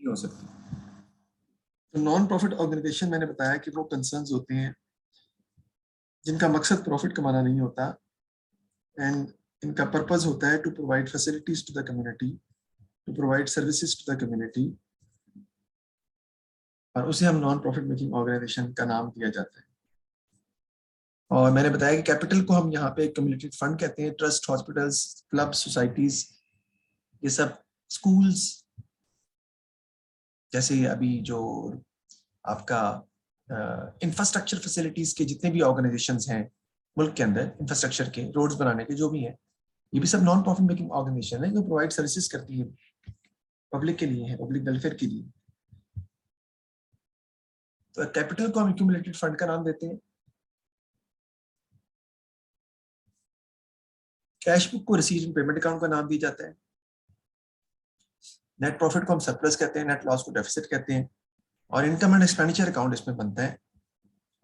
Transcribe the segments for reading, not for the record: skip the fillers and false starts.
नहीं हो सकती। तो नॉन प्रॉफिट ऑर्गेनाइजेशन मैंने बताया कि वो कंसर्न्स होते हैं जिनका मकसद प्रॉफिट कमाना नहीं होता, एंड इनका पर्पस होता है to provide facilities to the community, to provide services to the community, और उसे हम नॉन प्रॉफिट मेकिंग ऑर्गेनाइजेशन का नाम दिया जाता है। और मैंने बताया कि कैपिटल को हम यहाँ पे कम्युनिटी फंड कहते हैं। ट्रस्ट, हॉस्पिटल्स, क्लब, सोसाइटीज, ये सब, स्कूल्स, जैसे अभी जो आपका इंफ्रास्ट्रक्चर फैसिलिटीज के जितने भी ऑर्गेनाइजेशंस हैं मुल्क के अंदर, इंफ्रास्ट्रक्चर के, रोड्स बनाने के जो भी हैं, ये भी सब नॉन प्रॉफिट मेकिंग ऑर्गेनाइजेशन है जो प्रोवाइड सर्विसेज करती है पब्लिक के लिए, है पब्लिक वेलफेयर के लिए। तो कैपिटल को हम एक्यूमुलेटेड फंड का नाम देते हैं। कैश बुक को रिसीव्ड एंड पेमेंट अकाउंट का नाम दिया जाता है। नेट प्रॉफिट को हम सरप्लस कहते हैं, नेट लॉस को डेफिसिट कहते हैं, और इनकम एंड एक्सपेंडिचर अकाउंट इसमें बनता है।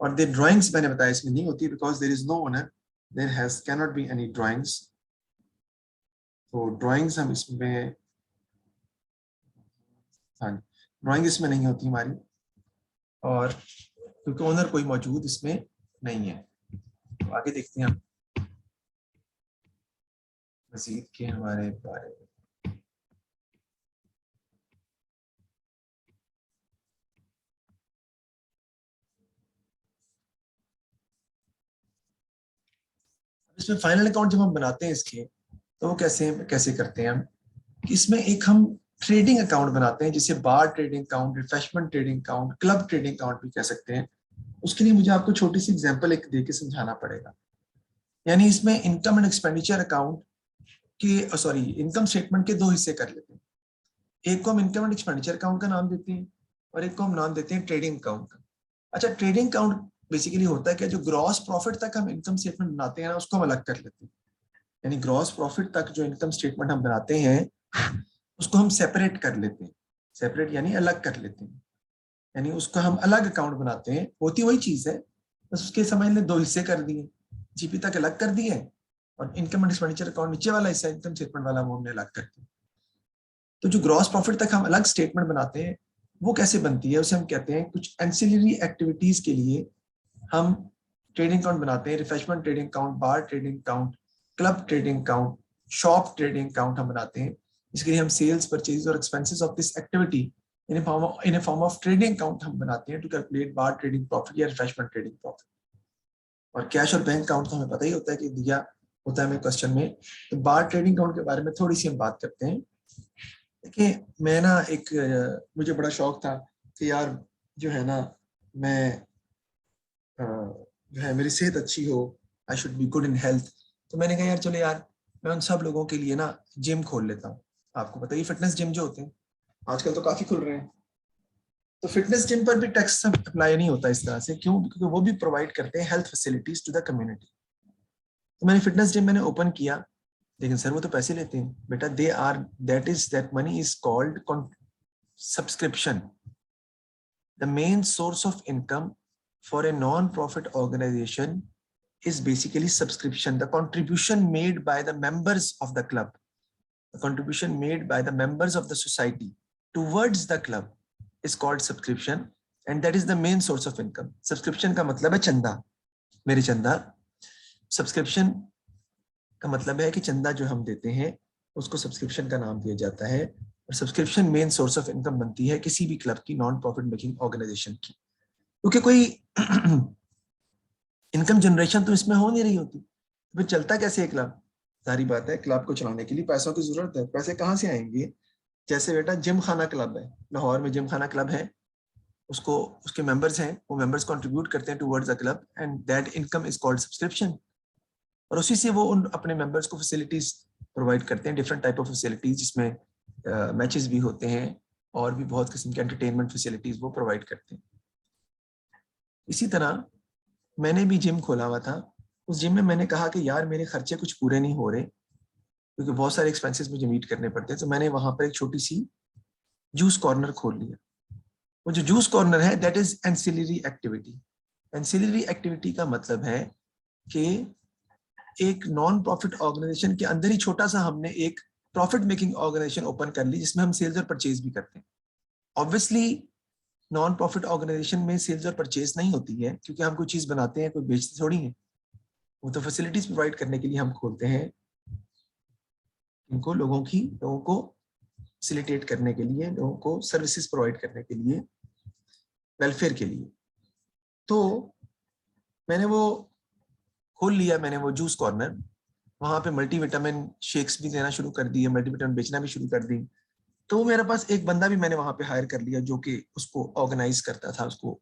और द ड्राइंग्स मैंने बताया इसमें नहीं होती because there is no owner, there has can not be any drawings. तो ड्राइंग्स हम इसमें, हाँ, ड्राइंग इसमें नहीं होती हमारी, और क्योंकि ओनर कोई मौजूद इसमें नहीं है। तो आगे देखते हैं हम मजीद के हमारे बारे में। इसमें फाइनल अकाउंट जब हम बनाते हैं इसके, तो वो कैसे कैसे करते हैं हम कि इसमें एक हम ट्रेडिंग अकाउंट बनाते हैं, जिसे bar trading account, refreshment trading account, club trading account भी कह सकते हैं। उसके लिए मुझे आपको छोटी सी एग्जांपल एक देके समझाना पड़ेगा। यानी इसमें इनकम एंड एक्सपेंडिचर अकाउंट के, सॉरी, इनकम स्टेटमेंट के दो हिस्से कर लेते हैं। एक को हम इनकम एंड एक्सपेंडिचर अकाउंट का नाम देते हैं और एक को हम नाम देते हैं ट्रेडिंग अकाउंट का। अच्छा, ट्रेडिंग अकाउंट बेसिकली होता है कि जो ग्रॉस प्रॉफिट तक हम इनकम स्टेटमेंट बनाते हैं ना, उसको हम अलग कर लेते हैं। यानी ग्रॉस प्रॉफिट तक जो इनकम स्टेटमेंट हम बनाते हैं उसको हम सेपरेट कर लेते हैं। सेपरेट यानी अलग कर लेते हैं, यानी उसका हम अलग अकाउंट बनाते हैं। होती वही चीज है, बस उसके समझ लें दो हिस्से कर दिए, जीपी तक अलग कर दिए, और इनकम एंड एक्सपेंडिचर अकाउंट नीचे वाला हिस्सा इनकम स्टेटमेंट वाला वो हमने अलग कर दिया। तो जो ग्रॉस प्रॉफिट तक हम अलग स्टेटमेंट बनाते हैं वो कैसे बनती है, उसे हम कहते हैं कुछ एंसिलरी एक्टिविटीज के लिए हम ट्रेडिंग अकाउंट बनाते हैं। Refreshment trading account, bar trading account, club trading account, shop trading account हम बनाते हैं। इसके लिए हम सेल्स, परचेज और expenses of this activity in a form of trading account हम बनाते हैं to calculate bar trading profit या रिफ्रेशमेंट ट्रेडिंग प्रॉफिट। और कैश और बैंक अकाउंट तो हमें पता ही होता है कि दिया होता है हमें क्वेश्चन में। तो बार ट्रेडिंग अकाउंट के बारे में थोड़ी सी हम बात करते हैं। देखिए, मैं ना एक मुझे बड़ा शौक था कि यार जो है ना, मैं जो है मेरी सेहत अच्छी हो, I should be good in health. तो मैंने कहा यार चलो यार मैं उन सब लोगों के लिए ना जिम खोल लेता हूँ। आपको पता ही फिटनेस जिम जो होते हैं आजकल तो काफी खुल रहे हैं। तो फिटनेस जिम पर भी टैक्स अप्लाई नहीं होता इस तरह से, क्यों? क्योंकि वो भी प्रोवाइड करते हैं health facilities to the community. तो मैंने फिटनेस जिम मैंने ओपन किया, लेकिन सर वो तो पैसे लेते हैं बेटा। They are, that money is called subscription. The main source of income for a non-profit organization is basically subscription, the contribution made by the members of the club, the contribution made by the members of the society towards the club is called subscription, and that is the main source of income. Subscription का मतलब है चंदा, मेरे चंदा। Subscription का मतलब है कि चंदा जो हम देते हैं उसको सब्सक्रिप्शन का नाम दिया जाता है, और subscription main source of income बनती है किसी भी क्लब की, नॉन प्रॉफिट मेकिंग ऑर्गेनाइजेशन की। क्योंकि कोई इनकम जनरेशन तो इसमें हो नहीं रही होती, तो फिर चलता कैसे है क्लब? सारी बात है, क्लब को चलाने के लिए पैसों की जरूरत है। पैसे कहाँ से आएंगे? जैसे बेटा जिम खाना क्लब है, लाहौर में जिम खाना क्लब है, उसको उसके मेंबर्स हैं, वो मेंबर्स कंट्रीब्यूट करते हैं towards the club, and that income is called subscription. और उसी से वो उन अपने मेंबर्स को फैसिलिटीज प्रोवाइड करते हैं, डिफरेंट टाइप ऑफ फैसिलिटीज, जिसमें मैचेस भी होते हैं और भी बहुत किस्म के एंटरटेनमेंट फैसिलिटीज वो प्रोवाइड करते हैं। इसी तरह मैंने भी जिम खोला हुआ था। उस जिम में मैंने कहा कि यार मेरे खर्चे कुछ पूरे नहीं हो रहे, क्योंकि बहुत सारे एक्सपेंसेस मुझे मीट करने पड़ते हैं। तो मैंने वहां पर एक छोटी सी जूस कॉर्नर खोल लिया। वो जो जूस कॉर्नर है that is ancillary activity. Ancillary activity का मतलब है कि एक नॉन प्रॉफिट ऑर्गेनाइजेशन के अंदर ही छोटा सा हमने एक प्रॉफिट मेकिंग ऑर्गेनाइजेशन ओपन कर ली, जिसमें हम सेल्स और परचेज भी करते हैं। ऑब्वियसली नॉन प्रॉफिट ऑर्गेनाइजेशन में सेल्स और परचेज नहीं होती है, क्योंकि हम कोई चीज बनाते हैं, कोई बेचते थोड़ी है। वो तो फैसिलिटीज प्रोवाइड करने के लिए हम खोलते हैं इनको, लोगों को फैसिलिटेट करने के लिए, लोगों को सर्विसेज प्रोवाइड करने के लिए, वेलफेयर के लिए। तो मैंने वो खोल लिया, मैंने वो जूस कॉर्नर, वहां पे मल्टीविटामिन शेक्स भी देना शुरू कर दिए, मल्टीविटामिन बेचना भी शुरू कर दी। तो मेरे पास एक बंदा भी मैंने वहां पे हायर कर लिया, जो कि उसको ऑर्गेनाइज करता था, उसको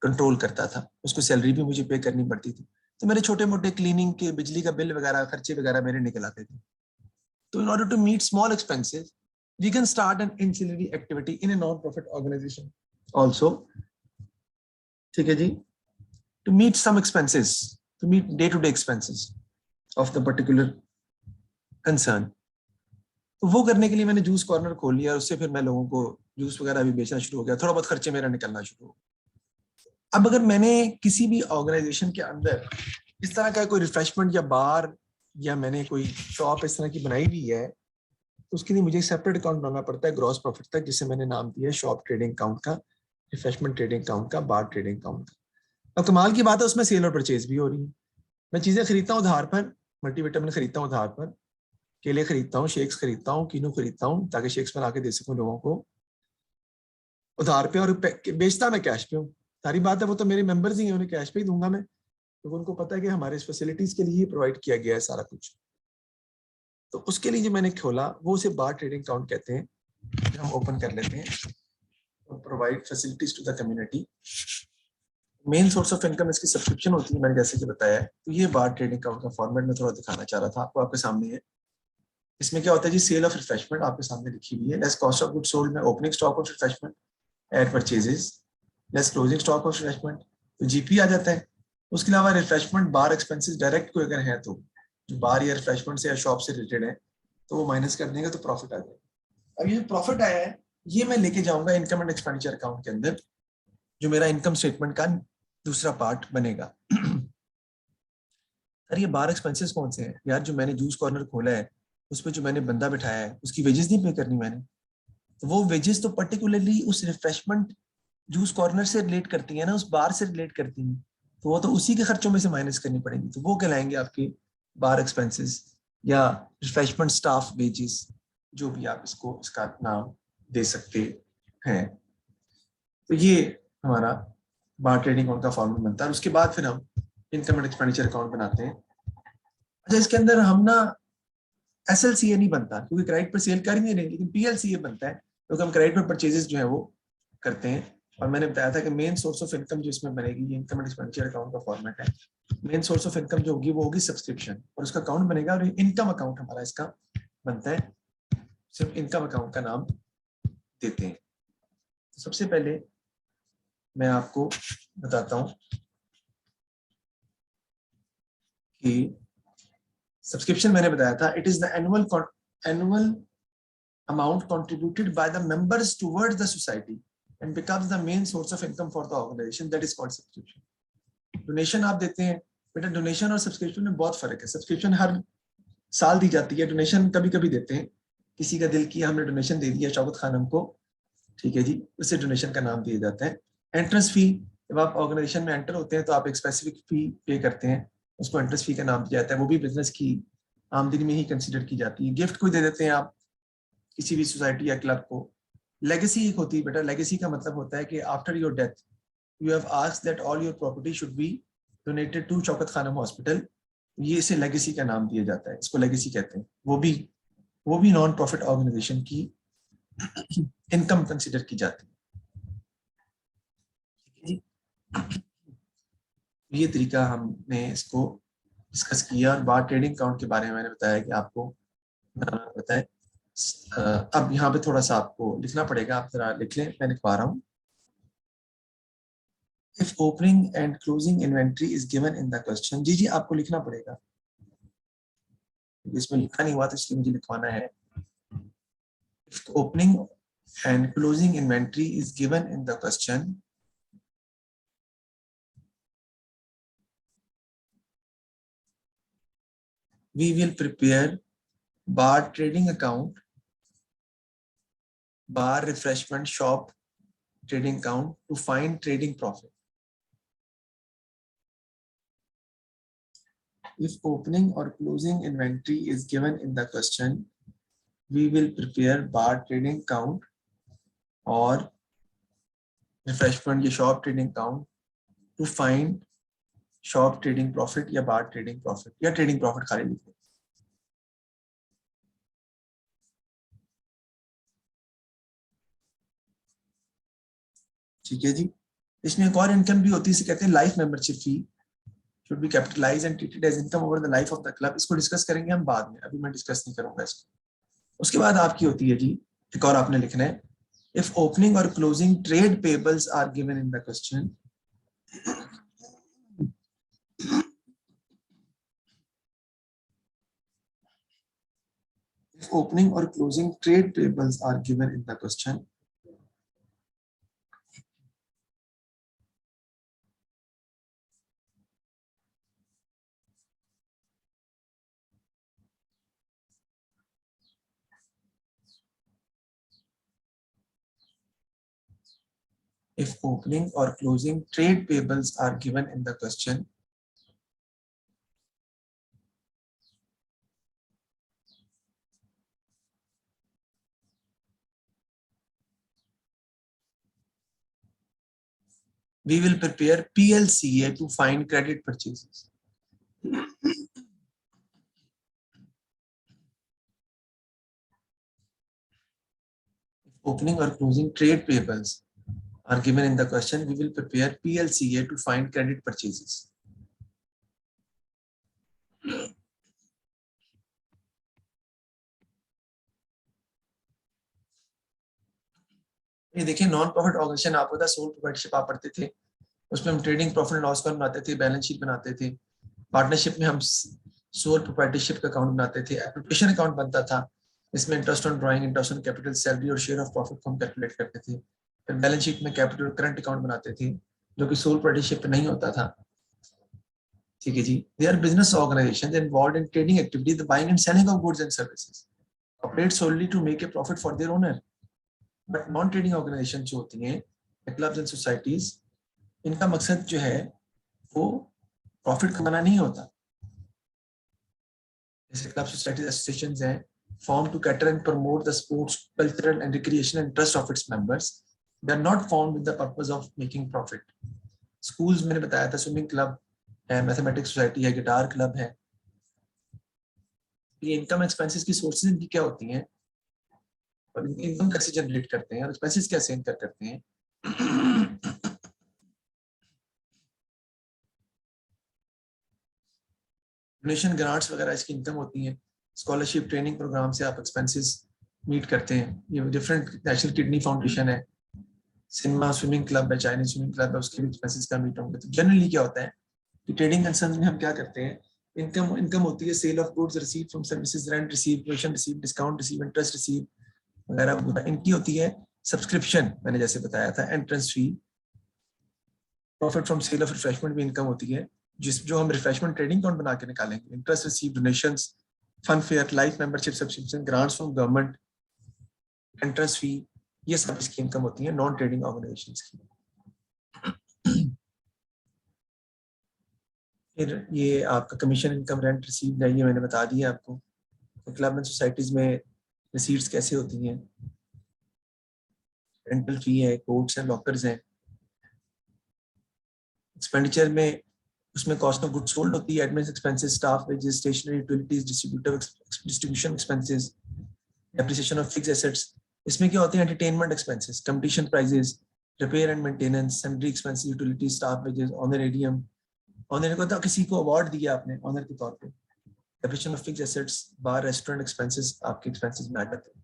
कंट्रोल करता था, उसको सैलरी भी मुझे पे करनी पड़ती थी। तो मेरे छोटे मोटे क्लीनिंग के, बिजली का बिल वगैरह, खर्चे वगैरह मेरे निकल आते थे। तो in order to meet small expenses, we can start an ancillary activity in a non-profit organization also. ठीक है जी, to meet some expenses, to meet day-to-day expenses of the particular concern. तो वो करने के लिए मैंने जूस कॉर्नर खोल लिया, उससे फिर मैं लोगों को जूस वगैरह भी बेचना शुरू हो गया, थोड़ा बहुत खर्चे मेरा निकलना शुरू हो। अब अगर मैंने किसी भी ऑर्गेनाइजेशन के अंदर इस तरह का कोई रिफ्रेशमेंट या बार या मैंने कोई शॉप इस तरह की बनाई हुई है, तो उसके लिए मुझे सेपरेट अकाउंट बनाना पड़ता है ग्रॉस प्रॉफिट तक, जिसे मैंने नाम दिया शॉप ट्रेडिंग अकाउंट का, रिफ्रेशमेंट ट्रेडिंग अकाउंट का, बार ट्रेडिंग अकाउंट का। अब कमाल की बात है, उसमें सेल और परचेज भी हो रही है। मैं चीजें खरीदता हूँ उधार पर, मल्टीविटामिन खरीदता हूँ उधार पर, केले खरीदता हूँ, शेक्स खरीदता हूँ, कीनू खरीदता हूँ, ताकि शेक्स बना के दे सकूँ लोगों को उधार पे, और बेचता मैं कैश पे हूँ। सारी बात है, वो तो मेरे मेंबर्स ही हैं, उन्हें कैश पे ही दूंगा मैं, तो उनको पता है कि हमारे इस फैसिलिटीज के लिए ही प्रोवाइड किया गया है सारा कुछ। तो उसके लिए जो मैंने खोला वो उसे बार ट्रेडिंग अकाउंट कहते हैं, जो हम ओपन कर लेते हैं, provide facilities to the community. Main source of income इसकी सब्सक्रिप्शन होती है, मैंने जैसे कि बताया है। तो ये बार ट्रेडिंग अकाउंट का फॉर्मेट में थोड़ा दिखाना चाह रहा था आपको, आपके सामने है। इसमें क्या होता है जी, सेल ऑफ रिफ्रेशमेंट आपके सामने लिखी हुई है, less cost of good sold में opening stock of refreshment at purchases, less closing stock of refreshment, तो जीपी आ जाता है। उसके अलावा रिफ्रेशमेंट बार एक्सपेंसेस डायरेक्ट कोई अगर है, तो जो बार या रिफ्रेशमेंट से या शॉप से रिलेटेड है, तो वो माइनस कर देंगे तो प्रॉफिट आ जाएगा। अब ये जो प्रॉफिट आया है, ये मैं लेके जाऊंगा इनकम एंड एक्सपेंडिचर अकाउंट के अंदर, जो मेरा इनकम स्टेटमेंट का दूसरा पार्ट बनेगा। सर ये बार एक्सपेंसेस कौन से हैं यार? जो मैंने जूस कॉर्नर खोला है, उस पर जो मैंने बंदा बिठाया है, उसकी वेजेस नहीं पे करनी मैंने, तो वो वेजेस तो पर्टिकुलरली उस रिफ्रेशमेंट जूस कॉर्नर से रिलेट करती है ना, उस बार से रिलेट करती हैं, तो वो तो उसी के खर्चों में से माइनस करनी पड़ेगी, तो वो कहलाएंगे आपके बार एक्सपेंसेस या रिफ्रेशमेंट स्टाफ वेजेस, जो भी आप इसको इसका नाम दे सकते हैं। तो ये हमारा बार ट्रेडिंग अकाउंट का फॉर्मूला बनता है। और उसके बाद फिर हम इनकम एंड एक्सपेंडिचर अकाउंट बनाते हैं। अच्छा, इसके अंदर हम ना एसएलसीए नहीं बनता, क्योंकि क्रेडिट पर सेल कर ही नहीं रहे, लेकिन पीएलसीए बनता है, क्योंकि हम क्रेडिट पर परचेजेस जो है वो करते हैं। और मैंने बताया था कि मेन सोर्स ऑफ इनकम जो इसमें बनेगी, ये इनकम एंड एक्सपेंडिचर अकाउंट का फॉर्मेट है। मेन सोर्स ऑफ इनकम जो होगी वो होगी सब्सक्रिप्शन, और उसका अकाउंट बनेगा, और इनकम अकाउंट हमारा इसका बनता है, सिर्फ इनकम अकाउंट का नाम देते हैं। तो सबसे पहले मैं आपको बताता हूं कि सब्सक्रिप्शन मैंने बताया था, it is the annual amount contributed by the members towards the society and becomes the main source of income for the organization, that is called subscription. Donation आप देते हैं, बेटा डोनेशन और सब्सक्रिप्शन में बहुत फर्क है। सब्सक्रिप्शन हर साल दी जाती है, डोनेशन कभी कभी देते हैं, किसी का दिल किया हमने डोनेशन दे दिया शौकत खानम को, ठीक है जी, उसे डोनेशन का नाम दिया जाता है। एंट्रेंस फी, जब आप ऑर्गेनाइजेशन में एंटर होते हैं तो आप एक स्पेसिफिक फी पे करते हैं, उसको एंट्रेंस फी का नाम दिया जाता है, वो भी बिजनेस की आमदनी में ही कंसिडर की जाती है। गिफ्ट कोई दे देते हैं आप किसी भी सोसाइटी या क्लब को। लेगेसी एक होती है बेटा, लेगेसी का मतलब होता है कि after your death you have asked that all your property should be donated to Shaukat Khanum hospital, ये इसे लेगेसी का नाम दिया जाता है, इसको लेगेसी कहते हैं। वो भी नॉन प्रॉफिट ऑर्गेनाइजेशन की इनकम कंसिडर की जाती है। ये तरीका हमने इसको डिस्कस किया। और बार ट्रेडिंग अकाउंट के बारे में मैंने बताया कि आपको बताया। अब यहाँ पे थोड़ा सा आपको लिखना पड़ेगा, आप जरा लिख लें, मैं लिखवा रहा हूँ। If opening and closing inventory is given in the question, जी जी आपको लिखना पड़ेगा, इसमें लिखा नहीं हुआ तो इसलिए मुझे लिखवाना है। If opening and closing inventory is given in the question, we will prepare bar trading account, bar refreshment shop trading account to find trading profit. If opening or closing inventory is given in the question, we will prepare bar trading account or refreshment या shop trading account to find shop trading profit या bar trading profit या trading profit खाली लिखते हैं. ठीक है जी. इसमें एक और इनकम भी होती है, इसे कहते हैं life membership fee, should be capitalized and treated as income over the life of the club. इसको डिस्कस करेंगे हम बाद में, अभी मैं डिस्कस नहीं करूंगा इसको. उसके बाद आपकी होती है जी, एक और आपने लिखना है, if opening or closing trade payables are given in the question, if opening or closing trade payables are given in the question, if opening or closing trade payables are given in the question, we will prepare PLCA to find credit purchases. If opening or closing trade payables are given in the question, we will prepare PLCA to find credit purchases. ये देखिए, non profit organisation आपको था, sole proprietorship आप पढ़ते थे, उसमें हम trading profit and loss account बनाते थे, बैलेंस शीट बनाते थे. पार्टनरशिप में हम सोल प्रोप्राइटरशिप का अकाउंट बनाते थे, एप्लीकेशन अकाउंट बनता था, इसमें interest on drawing, interest on capital, salary और शेयर ऑफ प्रॉफिट को हम कैलकुलेट करते थे. फिर बैलेंस शीट में कैपिटल करंट अकाउंट बनाते थे, जो कि सोल प्रोप्राइटरशिप नहीं होता था. ठीक है जी. They are business organisations involved in trading activity, the buying and selling of goods and services, operate solely to make a profit for their owner. But non trading organisation जो होती हैं, clubs and societies, इनका मकसद जो है वो profit कमाना नहीं होता. जैसे क्लब सोसाइटीज एसोसिएशंस हैं, formed to cater and promote the sports, cultural and recreation interest of its members. They are not formed with the purpose of making profit. Schools मैंने बताया था, स्विमिंग क्लब है, mathematics society है, guitar club है. ये income expenses की sources इनकी क्या होती हैं और इनकम कैसे जनरेट करते हैं और एक्सपेंसेस कैसे इनकर करते हैं. डोनेशन, ग्रांट्स वगैरह इसकी इनकम होती हैं. स्कॉलरशिप, ट्रेनिंग प्रोग्राम से आप एक्सपेंसेस मीट करते हैं. ये डिफरेंट, नेशनल किडनी फाउंडेशन है, सिनेमा, स्विमिंग क्लब है, चाइनीज स्विमिंग क्लब है, उसके भी एक्सपेंसेस का मीट होंगे. तो जनरली क्या होता है कि ट्रेडिंग कंसर्न में हम क्या करते हैं, इनकम होती है sale of goods, receive from services, rent receive, commission receive, discount receive, interest receive वगैरह. इनकी होती है सब्सक्रिप्शन, मैंने जैसे बताया था, entrance fee. Profit from sale of refreshment भी इनकम होती है, जो हम रिफ्रेशमेंट ट्रेडिंग अकाउंट बना के निकालेंगे. Interest receive, donations, fun fair, life membership subscription, grants from government, entrance fee, ये सब इसकी इनकम होती है नॉन ट्रेडिंग ऑर्गेनाइजेशंस की. फिर ये आपका कमीशन इनकम, रेंट रिसीव है, ये मैंने बता दिया आपको. तो क्लब एंड सोसाइटीज में रिसीट्स कैसे होती हैं, रेंटल फी है, कोर्ट्स हैं, लॉकर्स हैं. एक्सपेंडिचर में उसमें कॉस्ट ऑफ गुड्स सोल्ड होती है, admin expenses, staff wages, stationery, utilities, distribution expenses, depreciation of fixed assets. इसमें क्या होते हैं, entertainment expenses, competition prizes, repair and maintenance, salary expenses, utility, staff wages, honorarium. Honour को तो किसी को अवार्ड दिया आपने ऑनर के तौर पे. Depreciation of fixed assets, bar, restaurant expenses आपके एक्सपेंसेस में आ जाते हैं.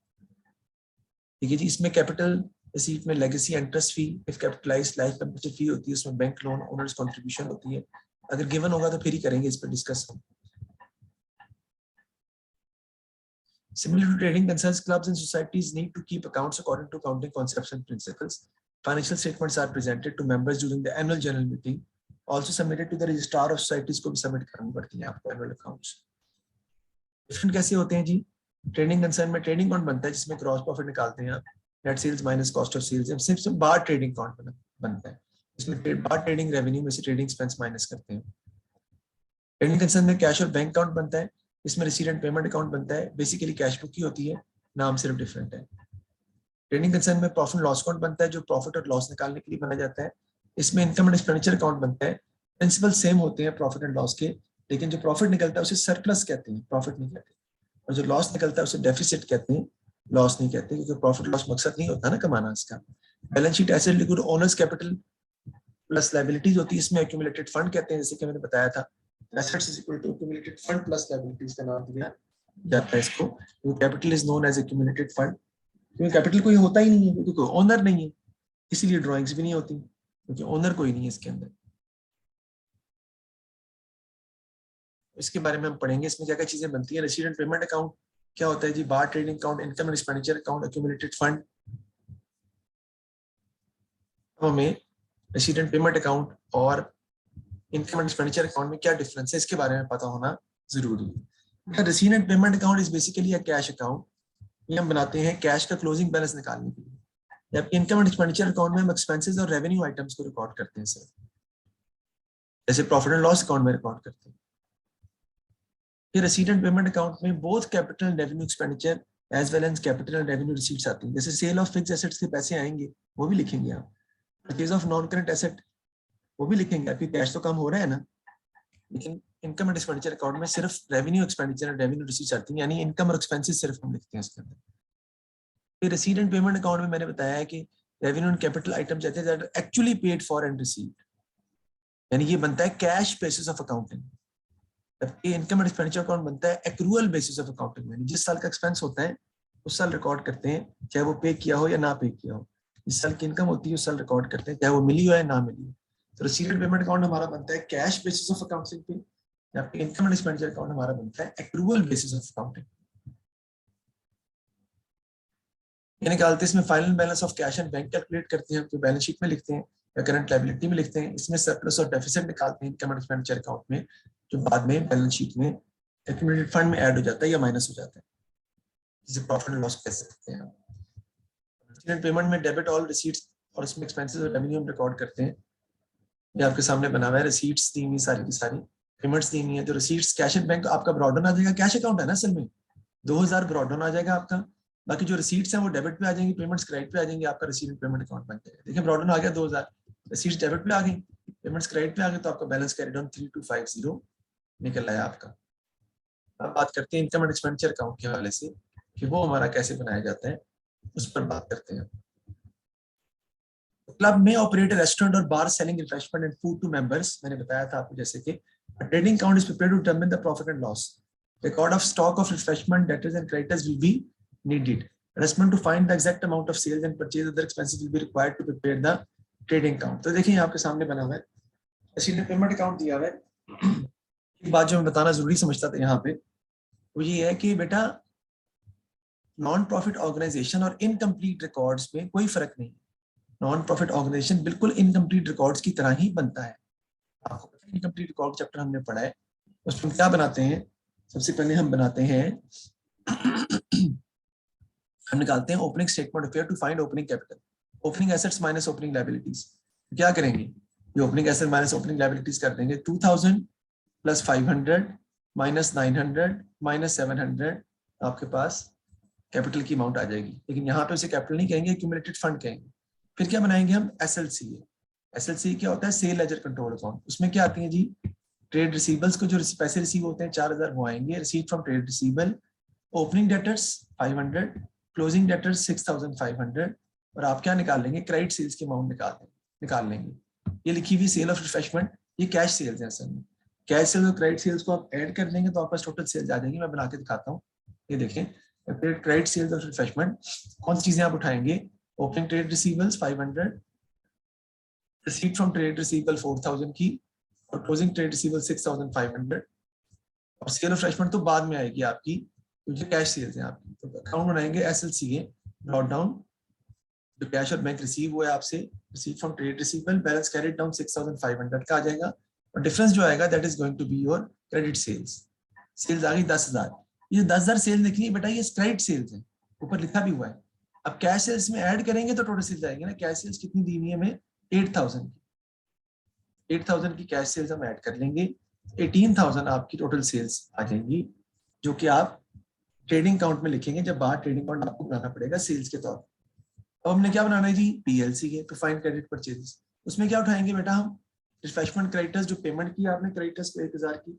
ठीक है जी. इसमें कैपिटल रिसीट में legacy, interest fee, if capitalised, life membership fee होती है, उसमें बैंक लोन, ओनर्स कंट्रीब्यूशन होती है. अगर गिवन होगा तो फिर ही करेंगे इस पर discuss. Similar to trading concerns, clubs and societies need to keep accounts according to accounting concepts and principles. Financial statements are presented to members during the annual general meeting. Also submitted to the registrar of societies को भी submit करनी पड़ती है आपको annual accounts. Different कैसे होते हैं जी. ट्रेडिंग कंसर्न में ट्रेडिंग अकाउंट बनता है जिसमें क्रॉस प्रॉफिट निकालते हैं आप. Net sales minus cost of sales, सिर्फ बार ट्रेडिंग अकाउंट बनता है। इसमें बार ट्रेडिंग रेवेन्यू में से ट्रेडिंग एक्सपेंस माइनस करते हैं। ट्रेडिंग कंसर्न में कैश और बैंक अकाउंट बनता है, इसमें रिसीट एंड पेमेंट अकाउंट बनता है, बेसिकली कैश बुक ही होती है, नाम सिर्फ डिफरेंट है। ट्रेडिंग कंसर्न में प्रॉफिट एंड लॉस अकाउंट बनता है, जो प्रॉफिट और लॉस निकालने के लिए बनाया जाता है। इसमें इनकम एंड एक्सपेंडिचर अकाउंट बनता है, प्रिंसिपल सेम होते हैं प्रॉफिट एंड लॉस के, लेकिन जो प्रॉफिट निकलता है उसे सरप्लस कहते हैं, प्रॉफिट नहीं कहते, और जो लॉस निकलता है उसे डेफिसिट कहते हैं, लॉस नहीं कहते, क्योंकि प्रॉफिट लॉस मकसद नहीं होता ना कमाना इसका। Balance sheet asset liquid owners capital plus liabilities होती है, इसमें एक्यूमुलेटेड फंड कहते हैं, जैसे कि मैंने बताया था, assets is equal to accumulated fund plus liabilities का नाम दिया जाता है इसको। Capital is known as accumulated fund, क्योंकि कैपिटल कोई होता ही नहीं है, क्योंकि कोई ओनर नहीं है, इसीलिए ड्राइंग्स भी नहीं होती, क्योंकि ओनर कोई नहीं है इसके अंदर। इसके बारे में हम पढ़ेंगे, इसमें क्या क्या चीजें बनती है। रिसीट एंड पेमेंट अकाउंट क्या होता है जी, bar trading account, income and expenditure account, accumulated fund. हमें रिसीट एंड पेमेंट अकाउंट और इनकम एंड एक्सपेंडिचर अकाउंट में क्या डिफरेंस है इसके बारे में पता होना जरूरी है। Receipt and payment account is basically a cash account, ये हम बनाते हैं कैश का क्लोजिंग बैलेंस निकालने के लिए। जबकि इनकम एंड एक्सपेंडिचर अकाउंट में हम एक्सपेंसेस और रेवेन्यू आइटम्स को रिकॉर्ड करते हैं सर, जैसे प्रॉफिट एंड लॉस अकाउंट में रिकॉर्ड करते हैं। फिर रिसीट एंड पेमेंट अकाउंट में both capital and revenue expenditure as well as capital and revenue receipts आती हैं, जैसे सेल ऑफ फिक्स एसेट्स के पैसे आएंगे वो भी लिखेंगे आप, purchase of non current asset वो भी लिखेंगे, आपकी कैश तो कम हो रहा है ना। लेकिन इनकम एंड एक्सपेंडिचर अकाउंट में सिर्फ revenue expenditure and revenue receipts आती हैं, यानी इनकम और एक्सपेंसेस सिर्फ हम लिखते हैं इसके अंदर। फिर रिसीट एंड पेमेंट अकाउंट में मैंने बताया है कि रेवेन्यू एंड कैपिटल आइटम्स आते हैं that are actually paid for and received, यानी ये बनता है कैश बेसिस ऑफ अकाउंटिंग। जबकि इनकम एंड एक्सपेंडिचर अकाउंट बनता है एक्रूअल बेसिस ऑफ अकाउंटिंग, यानी जिस साल का एक्सपेंस होता है उस साल रिकॉर्ड करते हैं, चाहे वो पे किया हो या ना पे किया हो। जिस साल की इनकम होती है उस साल रिकॉर्ड करते हैं, चाहे वो मिली हो या ना मिली हो। तो रिसीट एंड पेमेंट अकाउंट हमारा बनता है कैश बेसिस ऑफ अकाउंटिंग पे, जबकि इनकम एंड एक्सपेंडिचर अकाउंट हमारा बनता है एक्रूअल बेसिस ऑफ अकाउंटिंग। ये निकालते हैं, इसमें final balance of cash and bank calculate करते हैं, तो बैलेंस शीट में लिखते हैं या करंट लायबिलिटी में लिखते हैं। इसमें सरप्लस और डेफिसिट निकालते हैं इनकम एंड एक्सपेंडिचर अकाउंट में, जो बाद में बैलेंस शीट में एक्यूमुलेटेड फंड में ऐड हो जाता है या माइनस हो जाता है, जिसे प्रॉफिट एंड लॉस कह सकते हैं। रिसीट पेमेंट में डेबिट ऑल रिसीट्स और इसमें एक्सपेंसेस और रेवेन्यू हम रिकॉर्ड करते हैं। ये आपके सामने बना हुआ है, रिसीट्स दी हुई सारी की सारी, पेमेंट्स दी हुई है। तो रिसीट्स कैश एंड बैंक आपका ब्रॉडन आ जाएगा, कैश अकाउंट है ना असल में, 2000 ब्रॉडन आ जाएगा आपका। बाकी जो रिसीट्स हैं वो डेबिट पे आ जाएंगी, पेमेंट्स क्रेडिट पे आ जाएंगी, आपका रिसीट पेमेंट अकाउंट बन जाएगा। देखिए ब्रॉडन आ गया 2000, रिसीट्स डेबिट पे आ गई, पेमेंट्स क्रेडिट पे आ गए, तो आपका बैलेंस कैरिड ऑन 3250 निकल आया आपका। अब बात करते हैं इनकम एंड एक्सपेंडिचर अकाउंट के हवाले से कि वो हमारा कैसे बनाया जाता है, उस पर बात करते हैं। क्लब में ऑपरेट रेस्टोरेंट और bar selling refreshment and food to members, मैंने बताया था आपको जैसे कि trading account is prepared to determine the profit and loss. Record of stock of refreshment, debtors and creditors will be needed. Adjustment to find the exact amount of sales and purchase other expenses will be required to prepare the trading account. तो देखिए आपके सामने बना हुआ है, receipt payment account दिया हुआ है। एक बात जो मैं बताना जरूरी समझता था यहाँ पे वो ये है कि बेटा नॉन प्रॉफिट ऑर्गेनाइजेशन और इनकम्प्लीट रिकॉर्ड्स में कोई फर्क नहीं। नॉन प्रॉफिट ऑर्गेनाइजेशन बिल्कुल इनकम्प्लीट रिकॉर्ड्स की तरह ही बनता है। आपको पता है इनकम्प्लीट रिकॉर्ड चैप्टर हमने पढ़ा है, उसमें क्या बनाते हैं, सबसे पहले हम बनाते हैं हम निकालते हैं opening statement of affairs to find opening capital, opening assets minus opening liabilities. क्या करेंगे, ये opening asset minus opening liabilities कर देंगे। 2000 प्लस 500 माइनस 900 माइनस 700 आपके पास कैपिटल की अमाउंट आ जाएगी। लेकिन यहाँ पे उसे कैपिटल नहीं कहेंगे, एक्यूमुलेटेड फंड कहेंगे। फिर क्या बनाएंगे हम, एसएलसी। एसएलसी क्या होता है, सेल लेजर कंट्रोल अकाउंट। उसमें क्या आती है जी, ट्रेड रिसीवेबल्स को जो पैसे रिसीव होते हैं 4000 वो आएंगे, receipt from trade receivable. Opening debtors 500, closing debtors 6500, और आप क्या निकाल लेंगे, क्रेडिट सेल्स की अमाउंट निकाल लेंगे। ये लिखी हुई सेल ऑफ रिफ्रेशमेंट, ये कैश सेल्स है असल में। कैश सेल्स और क्रेडिट सेल्स को आप ऐड कर देंगे तो आपके पास टोटल सेल्स आ जाएगी। मैं बना के दिखाता हूँ, ये देखें क्रेडिट सेल्स और रिफ्रेशमेंट। कौन सी चीजें आप उठाएंगे, opening trade receivables 500, receipt from trade receivable 4000 की, और क्लोजिंग ट्रेड रिसीवेबल 6500, और सेल ऑफ रिफ्रेशमेंट तो बाद में आएगी आपकी, क्योंकि कैश सेल्स है आपकी। तो अकाउंट बनाएंगे एसएलसीए, नोट डाउन जो कैश और बैंक रिसीव हुआ है आपसे, receive from trade receivable, balance carried down 6500 का आ जाएगा, और डिफरेंस जो आएगा that is going to be your credit sales. Sales आ गई 10000, ये 10000 सेल लिखनी है बेटा, ये क्रेडिट सेल्स है, ऊपर लिखा भी हुआ है। अब कैश सेल्स में ऐड करेंगे तो टोटल सेल्स आएंगे ना। कैश सेल्स कितनी दी हुई है हमें? 8,000 की। 8,000 की कैश सेल्स हम ऐड कर लेंगे, 18,000 आपकी टोटल सेल्स आ जाएंगी, जो कि आप ट्रेडिंग अकाउंट में लिखेंगे जब बाहर ट्रेडिंग अकाउंट आपको बनाना पड़ेगा सेल्स के तौर पर। अब हमने क्या बनाना है जी? पीएलसी के प्रोफाइल क्रेडिट परचेजेस। उसमें क्या उठाएंगे बेटा हम? रिफ्रेशमेंट क्रेडिटर्स, जो पेमेंट की आपने क्रेडिटर्स को 1,000 की,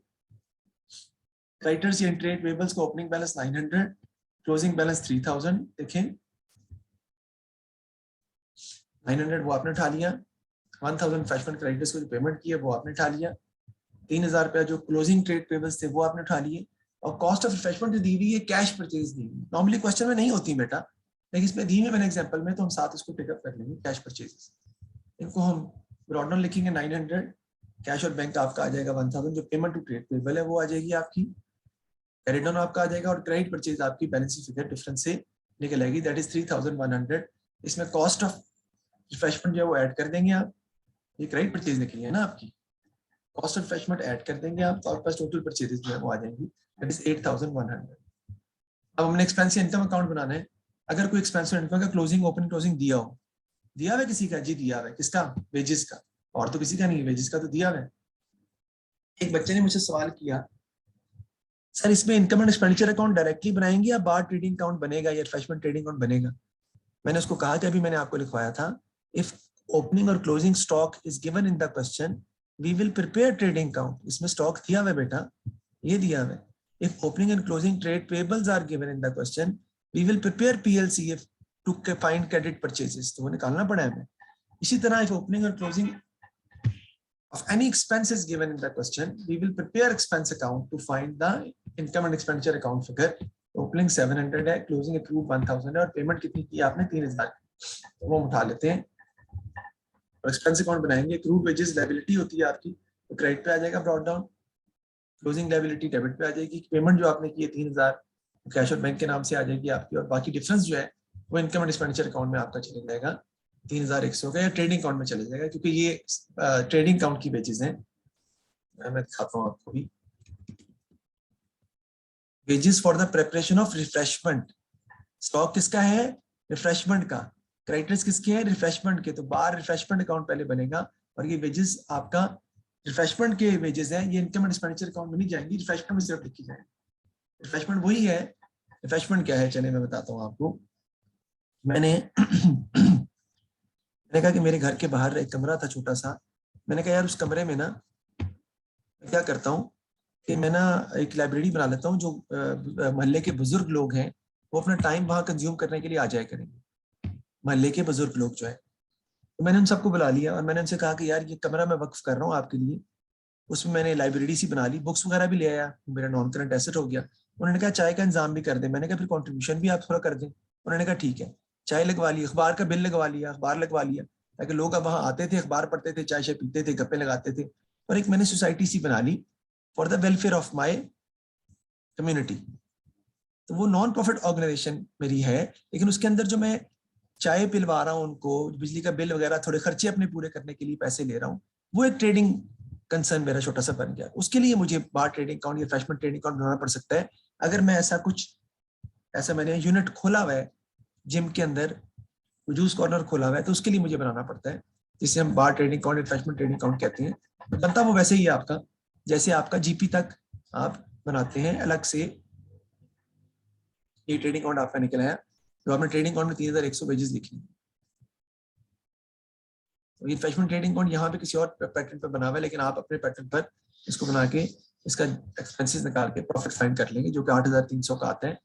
क्रेडिटर्स या ट्रेड पेबल्स को ओपनिंग बैलेंस 900, क्लोजिंग बैलेंस 3,000। देखें 900 वो आपने उठा लिया, 1,000 रिफ्रेशमेंट क्रेडिटर्स को जो पेमेंट की है वो आपने उठा लिया, 3,000 रुपया जो क्लोजिंग ट्रेड पेबल्स थे वो आपने उठा लिए, और कॉस्ट ऑफ रिफ्रेशमेंट जो दी हुई है कैश परचेज दी हुई। नॉर्मली क्वेश्चन में नहीं होती बेटा, लेकिन इसमें दी हुई मैंने एग्जांपल में, तो हम साथ इसको पिकअप कर लेंगे कैश परचेजेस। इनको हम ब्रॉड डाउन लिखेंगे 900, कैश और बैंक आपका आ जाएगा 1,000, जो पेमेंट टू ट्रेड पेबल है वो आ जाएगी आपकी, क्रेडिट डाउन आपका आ जाएगा, और क्रेडिट परचेज आपकी बैलेंस शीट फिगर डिफरेंस से निकल आएगी, दैट इज 3,100। इसमें कॉस्ट ऑफ रिफ्रेशमेंट जो है वो ऐड कर देंगे आप, ये क्रेडिट परचेज निकली है ना आपकी, कॉस्ट ऑफ रिफ्रेशमेंट ऐड कर देंगे आप, तो आपके पास टोटल परचेजेस जो है वो आ जाएंगी, दैट इज 8,100। अब हमने एक्सपेंस इनकम अकाउंट बनाना है। अगर कोई एक्सपेंस इनकम का क्लोजिंग ओपनिंग क्लोजिंग दिया हो, दिया हुआ है किसी का? जी दिया हुआ है। किसका? वेजेस का। और तो किसी का नहीं, वेजेस का तो दिया हुआ है। एक बच्चे ने मुझसे सवाल किया, सर इसमें income and expenditure account directly बनाएंगे या बार ट्रेडिंग अकाउंट बनेगा या रिफ्रेशमेंट ट्रेडिंग अकाउंट बनेगा? मैंने उसको कहा कि अभी मैंने आपको लिखवाया था, इफ ओपनिंग और closing stock is given in the question we will prepare trading account. इसमें स्टॉक दिया हुआ है बेटा, ये दिया हुआ है। If opening and closing trade payables are given in the question we will prepare PLCF to find credit purchases, तो वो निकालना पड़ा है हमें। इसी तरह इफ ओपनिंग और closing of any expenses given in the question, we will prepare expense account to find the income and expenditure account figure. Opening 700 है, closing accrued 1,000 है, और पेमेंट कितनी की आपने? 3,000, तो वो उठा लेते हैं और एक्सपेंस अकाउंट बनाएंगे। accrued wages liability होती है आपकी, तो क्रेडिट पे आ जाएगा brought down, closing liability debit पे आ जाएगी। पेमेंट जो आपने की है 3,000 कैश और बैंक के नाम से आ जाएगी आपकी, और बाकी डिफरेंस जो है वो इनकम एंड एक्सपेंडिचर अकाउंट में आपका चले जाएगा, 3,100 का, या ट्रेडिंग अकाउंट में चले जाएगा, क्योंकि ये ट्रेडिंग अकाउंट की वेजेस हैं। मैं दिखाता हूँ आपको भी। Wages for the preparation of refreshment, stock किसका है? रिफ्रेशमेंट का। क्रेडिटर्स किसके हैं? रिफ्रेशमेंट के। तो बार रिफ्रेशमेंट अकाउंट पहले बनेगा, और ये वेजेस आपका रिफ्रेशमेंट के वेजेस हैं, ये इनकम एंड एक्सपेंडिचर अकाउंट में नहीं जाएंगी, रिफ्रेशमेंट में सिर्फ लिखी जाएगी। रिफ्रेशमेंट वही है। रिफ्रेशमेंट क्या है? चलिए मैं बताता हूँ आपको। मैंने कहा कि मेरे घर के बाहर एक कमरा था छोटा सा, मैंने कहा यार उस कमरे में ना क्या करता हूँ कि मैं ना एक लाइब्रेरी बना लेता हूँ, जो मोहल्ले के बुजुर्ग लोग हैं वो अपना टाइम वहाँ कंज्यूम करने के लिए आ जाया करेंगे, मोहल्ले के बुजुर्ग लोग जो है। तो मैंने उन सबको बुला लिया और मैंने उनसे कहा कि यार ये कमरा मैं वक्फ कर रहा हूँ आपके लिए। उसमें मैंने लाइब्रेरी सी बना ली, बुक्स वगैरह भी ले आया, मेरा नॉन करंट एसेट हो गया। उन्होंने कहा चाय का इंतजाम भी कर दें। मैंने कहा फिर कॉन्ट्रीब्यूशन भी आप थोड़ा कर दें। उन्होंने कहा ठीक है। चाय लगवा ली, अखबार का बिल लगवा लिया, अखबार लगवा लिया, ताकि लोग अब वहाँ आते थे, अखबार पढ़ते थे, चाय शाय पीते थे, गप्पे लगाते थे। और एक मैंने सोसाइटी सी बना ली for the welfare of my community. तो वो नॉन प्रॉफिट ऑर्गेनाइजेशन मेरी है, लेकिन उसके अंदर जो मैं चाय पिलवा रहा हूँ उनको, बिजली का बिल वगैरह थोड़े खर्चे अपने पूरे करने के लिए पैसे ले रहा हूँ, वो एक ट्रेडिंग कंसर्न मेरा छोटा सा बन गया। उसके लिए मुझे बार ट्रेडिंग अकाउंट या रिफ्रेशमेंट ट्रेडिंग अकाउंट बनाना पड़ सकता है। अगर मैं ऐसा मैंने यूनिट खोला हुआ है जिम के अंदर, जूस कॉर्नर खोला हुआ है, तो उसके लिए मुझे बनाना पड़ता है, जिसे हम bar trading account, refreshment trading account कहते हैं। तो बनता वो वैसे ही है आपका, जैसे आपका जीपी तक आप बनाते हैं अलग से। ये ट्रेडिंग अकाउंट आपका निकल आया, तो आपने ट्रेडिंग अकाउंट में 3,100 वेजेस लिखी। तो ये रिफ्रेशमेंट ट्रेडिंग अकाउंट यहाँ पे किसी और पैटर्न पर बना हुआ है, लेकिन आप अपने पैटर्न पर इसको बना के इसका एक्सपेंसेस निकाल के प्रॉफिट फाइंड कर लेंगे, जो कि 8,300 का आता है।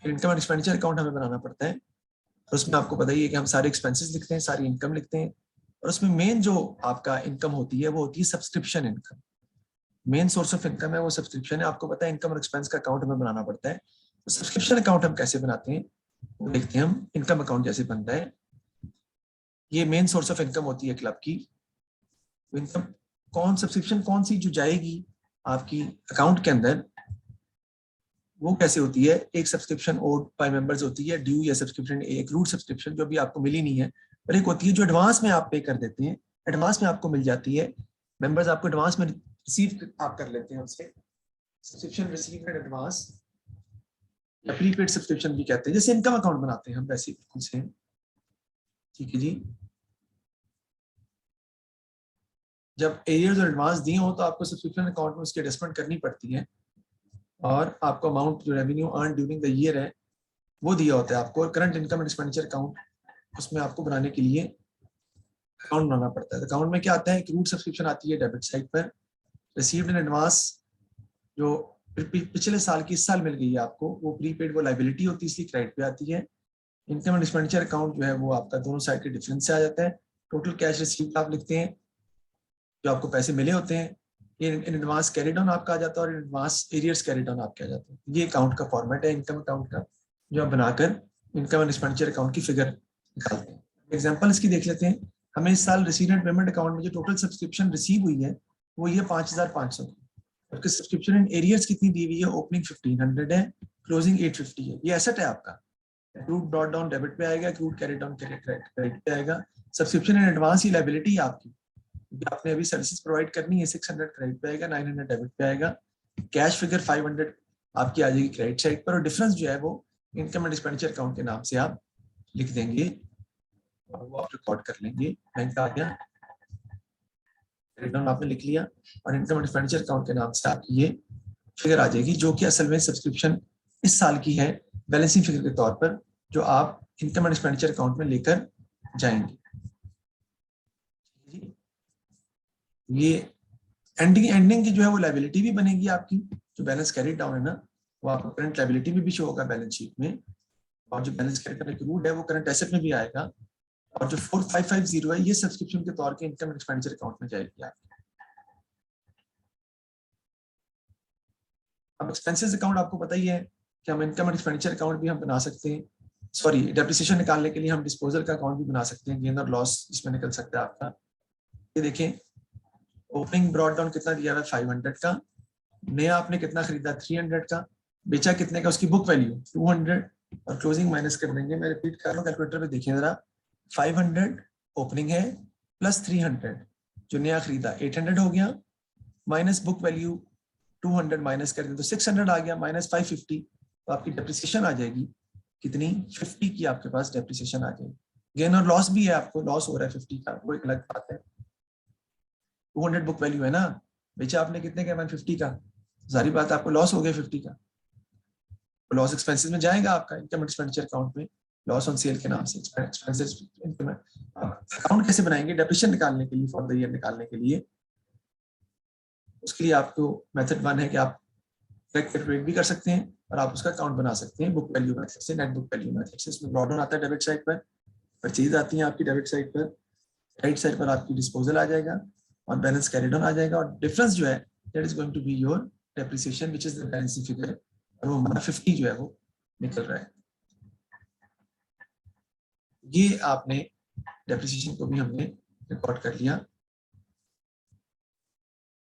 फिर इनकम एंड एक्सपेंडिचर अकाउंट हमें बनाना पड़ता है, और उसमें आपको पता ही है कि हम सारे एक्सपेंसेस लिखते हैं, सारी इनकम लिखते हैं, और उसमें मेन जो आपका इनकम होती है वो होती है subscription income. Main source of income है वो सब्सक्रिप्शन है। आपको पता है इनकम और एक्सपेंस का अकाउंट हमें बनाना पड़ता है। तो सब्सक्रिप्शन अकाउंट हम कैसे बनाते हैं वो देखते हैं हम। इनकम अकाउंट जैसे बनता है, ये मेन सोर्स ऑफ इनकम होती है क्लब की। इनकम सब्सक्रिप्शन कौन सी जो जाएगी आपकी अकाउंट के अंदर, वो कैसे होती है? एक सब्सक्रिप्शन ओड बाय मेंबर्स होती है, ड्यू या सब्सक्रिप्शन, एक रूट सब्सक्रिप्शन जो भी आपको मिली नहीं है, और एक होती है जो एडवांस में आप पे कर देते हैं, एडवांस में आपको मिल जाती है। मेंबर्स आपको एडवांस में रिसीव आप कर लेते हैं उससे, सब्सक्रिप्शन रिसीव इन एडवांस, या प्रीपेड सब्सक्रिप्शन भी कहते हैं, जैसे इनकम अकाउंट बनाते हैं हम वैसे बिल्कुल सेम। ठीक है जी। जब एरियर्स और एडवांस दिए हो तो आपको सब्सक्रिप्शन अकाउंट में उसकी एडजस्टमेंट करनी पड़ती है, और आपको अमाउंट जो revenue earn during the year है वो दिया होता है आपको, और current income and expenditure account उसमें आपको बनाने के लिए अकाउंट बनाना पड़ता है। अकाउंट में क्या आता है, क्रूड सब्सक्रिप्शन आती है डेबिट साइड पर, रिसीव्ड इन एडवांस जो पिछले साल की इस साल मिल गई है आपको वो प्रीपेड वो लाइबिलिटी होती है, इसलिए क्रेडिट पे आती है। इनकम एंड एक्सपेंडिचर अकाउंट जो है वो आपका दोनों साइड के डिफरेंस से आ जाता है। टोटल कैश रिसीव्ड आप लिखते हैं, जो आपको पैसे मिले होते हैं, ये इन एडवांस कैरी डाउन आपका आ जाता है, और in advance arrears carry down आपके आ जाते हैं। ये अकाउंट का फॉर्मेट है इनकम अकाउंट का, जो आप बनाकर इनकम एंड एक्सपेंडिचर अकाउंट की फिगर निकालते हैं। एग्जाम्पल इसकी देख लेते हैं। हमें इस साल रिसीव एंड पेमेंट अकाउंट में जो टोटल सब्सक्रिप्शन रिसीव हुई है वो ये 5500 की, और सब्सक्रिप्शन इन एरियर्स कितनी दी हुई है, ओपनिंग 1500 है, क्लोजिंग 850 है। ये एसेट है आपका, क्रूड डॉट डाउन डेबिट पे आएगा, क्रूड कैरी डाउन क्रेडिट पे आएगा। Subscription in advance he liability है आपकी, आपने अभी सर्विसेज प्रोवाइड करनी है, 600 क्रेडिट पे आएगा, 900 डेबिट पे आएगा। कैश फिगर 500 आपकी आ जाएगी क्रेडिट साइड पर, और डिफरेंस जो है वो इनकम एंड एक्सपेंडिचर अकाउंट के नाम से आप लिख देंगे, और वो आप रिकॉर्ड कर लेंगे। बैंक आ गया, क्रेडिट डाउन आपने लिख लिया, और इनकम एंड एक्सपेंडिचर अकाउंट के नाम से आपकी ये फिगर आ जाएगी, जो कि असल में सब्सक्रिप्शन इस साल की है बैलेंसिंग फिगर के तौर पर, जो आप इनकम एंड एक्सपेंडिचर अकाउंट में लेकर जाएंगे। ये एंडिंग की जो है वो लायबिलिटी भी बनेगी आपकी, जो बैलेंस कैरी डाउन है ना वो आपको करंट लायबिलिटी में भी शो होगा बैलेंस शीट में, और जो बैलेंस कैरी डाउन एक्रूड है वो करंट एसेट में भी आएगा, और जो 4550 है ये सब्सक्रिप्शन के तौर के इनकम एक्सपेंडिचर अकाउंट में जाएगी आपकी। अब एक्सपेंसेस अकाउंट आपको पता ही है कि हम इनकम एंड एक्सपेंडिचर अकाउंट भी हम बना सकते हैं, सॉरी डेप्रिसिएशन निकालने के लिए हम डिस्पोजल का अकाउंट भी बना सकते हैं, गेन और लॉस इसमें निकल सकता है आपका। ये देखें, ओपनिंग ब्रॉड डाउन कितना दिया हुआ है 500 का, नया आपने कितना खरीदा 300 का, बेचा कितने का, उसकी बुक वैल्यू 200, और क्लोजिंग माइनस कर देंगे। मैं रिपीट कर रहा हूँ, कैलकुलेटर पे देखिए जरा। 500 ओपनिंग है, प्लस 300 जो नया खरीदा 800 हो गया, माइनस बुक वैल्यू 200 माइनस कर दें तो 600 आ गया, माइनस 550, तो आपकी डेप्रिसिएशन आ जाएगी कितनी, 50 की आपके पास डेप्रिसिएशन आ जाएगी। गेन और लॉस भी है, आपको लॉस हो रहा है 50 का, वो एक अलग बात है। 200 बुक वैल्यू है ना, बेचा आपने कितने का, 150 का, सारी बात आपको लॉस हो गया 50 का, लॉस एक्सपेंसेस में जाएगा आपका इनकम एक्सपेंडिचर अकाउंट में, लॉस ऑन सेल के नाम से एक्सपेंसेस। अकाउंट कैसे बनाएंगे डेप्रिसिएशन निकालने के लिए, फॉर द ईयर निकालने के लिए, उसके लिए आपको मेथड 1 है कि आप कैलकुलेट भी कर सकते हैं, और आप उसका अकाउंट बना सकते हैं बुक वैल्यू मेथड से, नेट बुक वैल्यू मेथड से। इसमें ब्रॉड डाउन आता है डेबिट साइड पर, परचेज आती है आपकी डेबिट साइड पर, क्रेडिट साइड पर आपकी डिस्पोजल आ जाएगा, और बैलेंस कैरी डाउन आ जाएगा, और डिफरेंस जो है that is going to be your depreciation which is the balancing figure, और वो हमारा 50 जो है वो निकल रहा है। ये आपने डेप्रिसिएशन को भी हमने रिकॉर्ड कर लिया।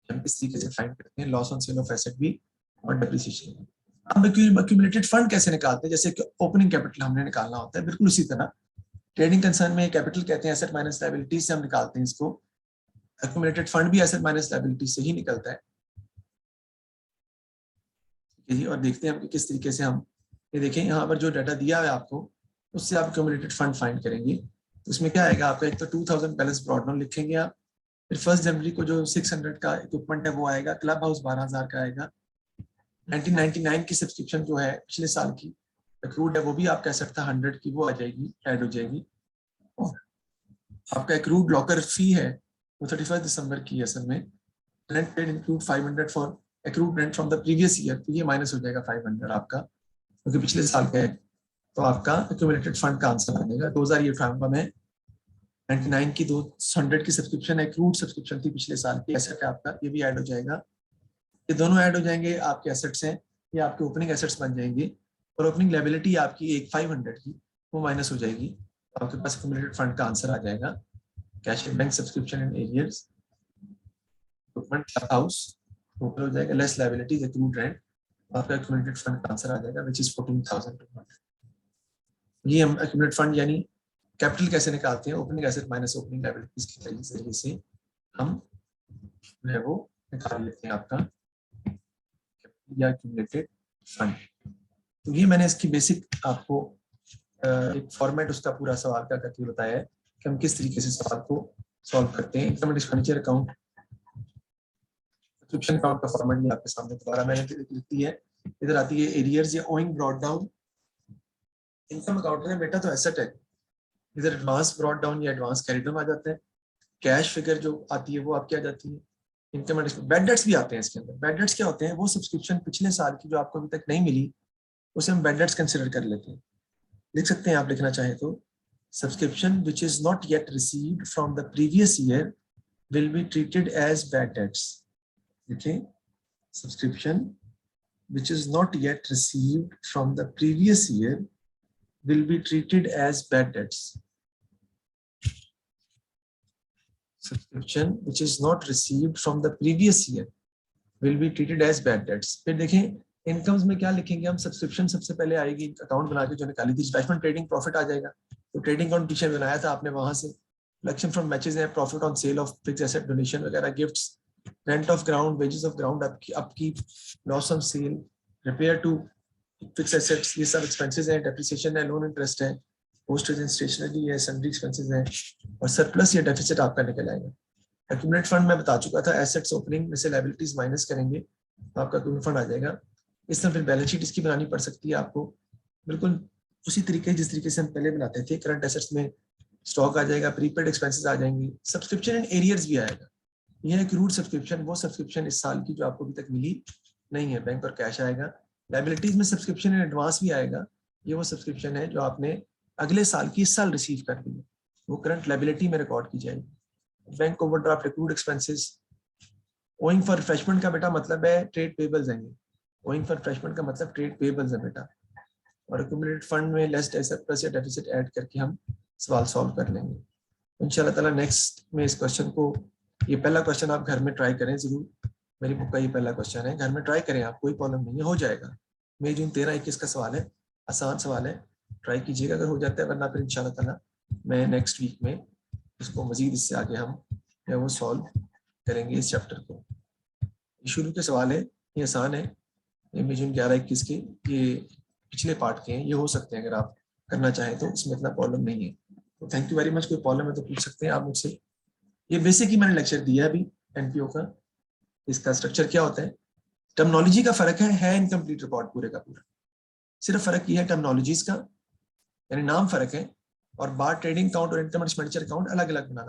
हम इस तरीके से फाइंड करते हैं loss on sale of asset भी, और डेप्रिसिएशन। हम एक्यूमुलेटेड फंड कैसे निकालते हैं, जैसे कि ओपनिंग कैपिटल हमने निकालना होता है, बिल्कुल उसी तरह ट्रेडिंग कंसर्न में कैपिटल कहते हैं, एसेट माइनस लायबिलिटी से हम निकालते हैं इसको। एक्यूमुलेटेड फंड भी एसेट माइनस लायबिलिटी से ही निकलता है। और देखते हैं हम कि किस तरीके से हम, ये देखें यहाँ पर जो डाटा दिया है आपको, उससे आप एक्यूमुलेटेड फंड फाइंड करेंगे। तो उसमें क्या आएगा आपका, एक तो 2000 बैलेंस ब्रॉड डाउन लिखेंगे आप, फिर 1 जनवरी को जो 600 का इक्विपमेंट है वो आएगा, क्लब हाउस 12000 का आएगा, 1999 की सब्सक्रिप्शन जो है पिछले साल की एक्रूड है वो भी आप कह सकते हैं 100 की, वो आ जाएगी, ऐड हो जाएगी। आपका एक्रूड लॉकर फी है वो 31 दिसंबर की है असल में, rent paid include 500 for accrued rent from the previous year, तो ये माइनस हो जाएगा 500 आपका, क्योंकि पिछले साल का है। तो आपका एक्यूमुलेटेड फंड का आंसर आ जाएगा 2000, ये उठाऊंगा मैं, 99 की 200 की सब्सक्रिप्शन एक्रूड सब्सक्रिप्शन थी पिछले साल की, एसेट है आपका, ये भी ऐड हो जाएगा। ये दोनों ऐड हो जाएंगे, आपके एसेट्स हैं, ये आपके ओपनिंग एसेट्स बन जाएंगे, और ओपनिंग लायबिलिटी आपकी एक 500 की वो माइनस हो जाएगी, आपके पास एक्यूमुलेटेड फंड का आंसर आ जाएगा। Cash and bank subscription in arrears equipment club house total हो जाएगा, लेस लायबिलिटीज एक्रूड रेंट, आपका एक्यूमुलेटेड फंड का आंसर आ जाएगा व्हिच इज 14200। ये हम एक्यूमुलेटेड फंड यानी कैपिटल कैसे निकालते हैं, opening asset minus opening liabilities के जरिए से हम जो है वो निकाल लेते हैं आपका या एक्यूमुलेटेड फंड। तो ये मैंने इसकी बेसिक आपको एक फॉर्मेट उसका पूरा सवाल का करके बताया है कि हम किस तरीके से सवाल को सॉल्व करते हैं। Income and expenditure account, subscription account का फॉर्मेट भी आपके सामने दोबारा मैंने लिख दी है। इधर आती है एरियर्स या owing brought down. Income account में बेटा तो एसेट है, इधर एडवांस ब्रॉट डाउन या एडवांस कैरिड आ जाते हैं। कैश फिगर जो आती है वो आपकी आ जाती है। इनकम एंड बैड डेट्स भी आते हैं इसके अंदर। बैड डेट्स क्या होते हैं? वो सब्सक्रिप्शन पिछले साल की जो आपको अभी तक नहीं मिली, उसे हम बैड डेट्स कंसिडर कर लेते हैं। लिख सकते हैं आप लिखना चाहें तो, subscription which is not yet received from the previous year will be treated as bad debts. देखिए, subscription which is not yet received from the previous year will be treated as bad debts. Subscription which is not received from the previous year will be treated as bad debts. फिर देखें incomes में क्या लिखेंगे हम? Subscription सबसे पहले आएगी, account बना के जो निकाली थी, इन्वेस्टमेंट ट्रेडिंग प्रॉफिट आ जाएगा। तो ट्रेडिंग अकाउंट पीछे बनाया था आपने, वहां से कलेक्शन फ्रॉम मैचेस है, profit on sale of fixed asset, donation वगैरह, gifts, rent of ground, wages of ground, upkeep, loss on sale, repair to fix assets, ये सब एक्सपेंसेस हैं। डेप्रिसिएशन है, लोन इंटरेस्ट है, पोस्टेज एंड स्टेशनरी है, sundry expenses हैं, और surplus या डेफिसिट आपका निकल आएगा। एक्यूमुलेट फंड मैं बता चुका था, एसेट्स ओपनिंग में से लायबिलिटीज माइनस करेंगे तो आपका एक्यूमुलेट फंड आ जाएगा। इस तरह फिर बैलेंस शीट इसकी बनानी पड़ सकती है आपको, बिल्कुल उसी तरीके जिस तरीके से हम पहले बनाते थे। करंट एसेट्स में स्टॉक आ जाएगा, प्रीपेड एक्सपेंसेस आ जाएंगी, सब्सक्रिप्शन एंड एरियर्स भी आएगा। यह एक रूट सब्सक्रिप्शन, वो सब्सक्रिप्शन इस साल की जो आपको अभी तक मिली नहीं है, बैंक और कैश आएगा। लायबिलिटीज में सब्सक्रिप्शन इन एडवांस भी आएगा, ये वो सब्सक्रिप्शन है जो आपने अगले साल की इस साल रिसीव कर ली है, वो करंट लायबिलिटी में रिकॉर्ड की जाएगी। Bank overdraft, accrued expenses. Owing for refreshment का बेटा मतलब है ट्रेड पेबल्स आएंगे। ओइंग फॉर रिफ्रेशमेंट का मतलब ट्रेड पेबल्स है बेटा। और एक्यूमुलेटेड फंड में लेस एसेट प्लस या डेफिसिट ऐड करके हम सवाल सॉल्व कर लेंगे इंशाल्लाह ताला। नेक्स्ट में इस क्वेश्चन को, ये पहला क्वेश्चन आप घर में ट्राई करें जरूर, मेरी बुक का ये पहला क्वेश्चन है, घर में ट्राई करें आप, कोई प्रॉब्लम नहीं है, हो जाएगा। मई जून 13-21 का सवाल है, आसान सवाल है, ट्राई कीजिएगा अगर हो जाता है, वरना फिर इंशाल्लाह ताला मैं नेक्स्ट वीक में इसको मजीद इससे आगे हम वो सॉल्व करेंगे इस चैप्टर को। शुरू के सवाल है, ये आसान है, ये मई जून 11-21 के, ये पिछले पार्ट के हैं, ये हो सकते हैं अगर आप करना चाहें तो, इसमें इतना प्रॉब्लम नहीं है। तो थैंक यू वेरी मच। कोई प्रॉब्लम है तो पूछ सकते हैं आप मुझसे। ये बेसिक ही मैंने लेक्चर दिया अभी एनपीओ का, इसका स्ट्रक्चर क्या होता है। टर्मिनोलॉजी का फर्क है इनकम्प्लीट रिकॉर्ड पूरे का पूरा, सिर्फ फर्क ये है टर्मिनोलॉजीज का, यानी नाम फर्क है, और बार ट्रेडिंग अकाउंट और इनकम एक्सपेंडिचर अकाउंट अलग अलग बनाना